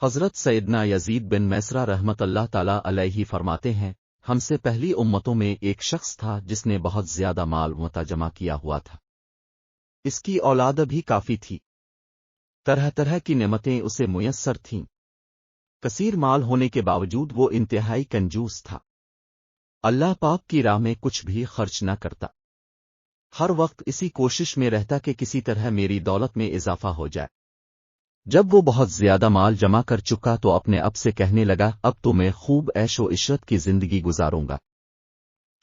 حضرت سیدنا یزید بن میسرہ رحمت اللہ تعالیٰ علیہ فرماتے ہیں، ہم سے پہلی امتوں میں ایک شخص تھا جس نے بہت زیادہ مال متا جمع کیا ہوا تھا۔ اس کی اولاد بھی کافی تھی، طرح طرح کی نعمتیں اسے میسر تھیں۔ کثیر مال ہونے کے باوجود وہ انتہائی کنجوس تھا، اللہ پاک کی راہ میں کچھ بھی خرچ نہ کرتا، ہر وقت اسی کوشش میں رہتا کہ کسی طرح میری دولت میں اضافہ ہو جائے۔ جب وہ بہت زیادہ مال جمع کر چکا تو اپنے اب سے کہنے لگا، اب تو میں خوب عیش و عشرت کی زندگی گزاروں گا۔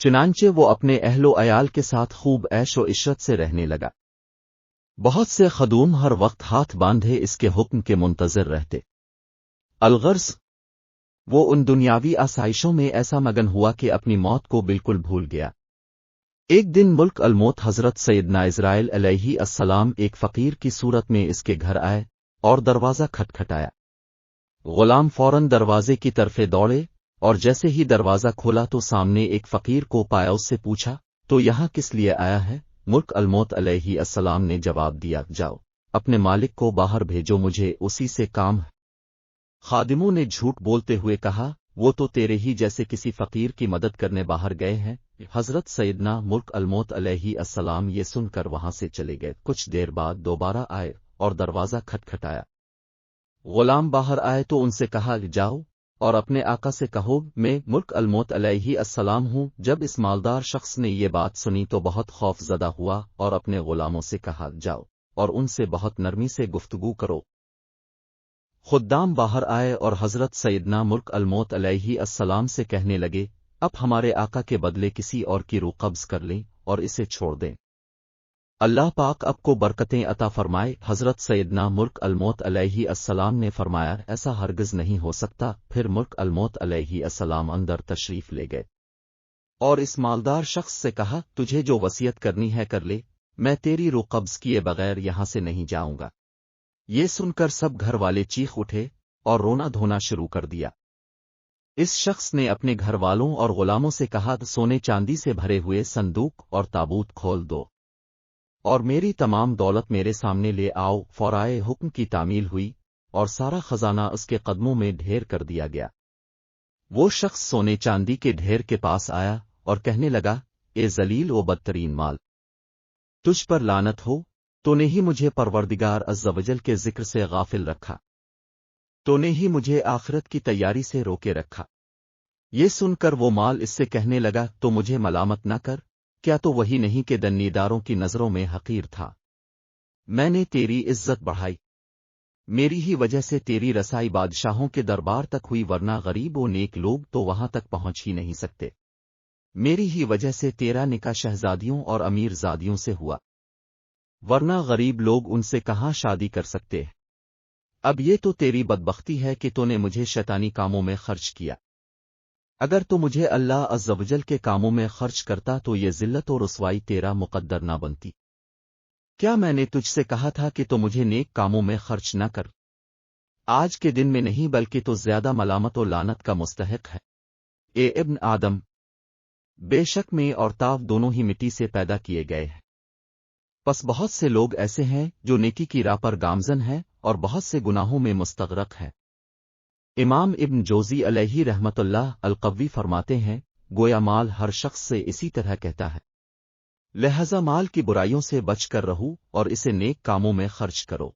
چنانچہ وہ اپنے اہل و عیال کے ساتھ خوب عیش و عشرت سے رہنے لگا۔ بہت سے خدوم ہر وقت ہاتھ باندھے اس کے حکم کے منتظر رہتے۔ الغرض وہ ان دنیاوی آسائشوں میں ایسا مگن ہوا کہ اپنی موت کو بالکل بھول گیا۔ ایک دن ملک الموت حضرت سیدنا اسرائیل علیہ السلام ایک فقیر کی صورت میں اس کے گھر آئے اور دروازہ کھٹکھٹایا۔ غلام فوراً دروازے کی طرف دوڑے اور جیسے ہی دروازہ کھولا تو سامنے ایک فقیر کو پایا۔ اس سے پوچھا، تو یہاں کس لیے آیا ہے؟ ملک الموت علیہ السلام نے جواب دیا، جاؤ اپنے مالک کو باہر بھیجو، مجھے اسی سے کام ہے۔ خادموں نے جھوٹ بولتے ہوئے کہا، وہ تو تیرے ہی جیسے کسی فقیر کی مدد کرنے باہر گئے ہیں۔ حضرت سیدنا ملک الموت علیہ السلام یہ سن کر وہاں سے چلے گئے۔ کچھ دیر بعد دوبارہ آئے اور دروازہ کھٹکھٹایا۔ غلام باہر آئے تو ان سے کہا، جاؤ اور اپنے آقا سے کہو میں ملک الموت علیہ السلام ہوں۔ جب اس مالدار شخص نے یہ بات سنی تو بہت خوف زدہ ہوا اور اپنے غلاموں سے کہا، جاؤ اور ان سے بہت نرمی سے گفتگو کرو۔ خدام باہر آئے اور حضرت سیدنا ملک الموت علیہ السلام سے کہنے لگے، اب ہمارے آقا کے بدلے کسی اور کی روح قبض کر لیں اور اسے چھوڑ دیں، اللہ پاک اب کو برکتیں عطا فرمائے۔ حضرت سیدنا ملک الموت علیہ السلام نے فرمایا، ایسا ہرگز نہیں ہو سکتا۔ پھر ملک الموت علیہ السلام اندر تشریف لے گئے اور اس مالدار شخص سے کہا، تجھے جو وصیت کرنی ہے کر لے، میں تیری روح قبض کیے بغیر یہاں سے نہیں جاؤں گا۔ یہ سن کر سب گھر والے چیخ اٹھے اور رونا دھونا شروع کر دیا۔ اس شخص نے اپنے گھر والوں اور غلاموں سے کہا، سونے چاندی سے بھرے ہوئے صندوق اور تابوت کھول دو اور میری تمام دولت میرے سامنے لے آؤ۔ فورائے حکم کی تعمیل ہوئی اور سارا خزانہ اس کے قدموں میں ڈھیر کر دیا گیا۔ وہ شخص سونے چاندی کے ڈھیر کے پاس آیا اور کہنے لگا، اے ذلیل و بدترین مال، تجھ پر لعنت ہو، تو نے ہی مجھے پروردگار عز و جل کے ذکر سے غافل رکھا، تو نے ہی مجھے آخرت کی تیاری سے روکے رکھا۔ یہ سن کر وہ مال اس سے کہنے لگا، تو مجھے ملامت نہ کر، کیا تو وہی نہیں کہ دنیداروں کی نظروں میں حقیر تھا؟ میں نے تیری عزت بڑھائی، میری ہی وجہ سے تیری رسائی بادشاہوں کے دربار تک ہوئی، ورنہ غریب و نیک لوگ تو وہاں تک پہنچ ہی نہیں سکتے۔ میری ہی وجہ سے تیرا نکاح شہزادیوں اور امیر زادیوں سے ہوا، ورنہ غریب لوگ ان سے کہاں شادی کر سکتے ہیں۔ اب یہ تو تیری بدبختی ہے کہ تو نے مجھے شیطانی کاموں میں خرچ کیا۔ اگر تو مجھے اللہ عز و جل کے کاموں میں خرچ کرتا تو یہ ذلت و رسوائی تیرا مقدر نہ بنتی۔ کیا میں نے تجھ سے کہا تھا کہ تو مجھے نیک کاموں میں خرچ نہ کر؟ آج کے دن میں نہیں بلکہ تو زیادہ ملامت و لعنت کا مستحق ہے۔ اے ابن آدم، بے شک میں اور تاف دونوں ہی مٹی سے پیدا کیے گئے ہیں، پس بہت سے لوگ ایسے ہیں جو نیکی کی راہ پر گامزن ہیں اور بہت سے گناہوں میں مستغرق ہیں۔ امام ابن جوزی علیہ رحمت اللہ القوی فرماتے ہیں، گویا مال ہر شخص سے اسی طرح کہتا ہے، لہذا مال کی برائیوں سے بچ کر رہو اور اسے نیک کاموں میں خرچ کرو۔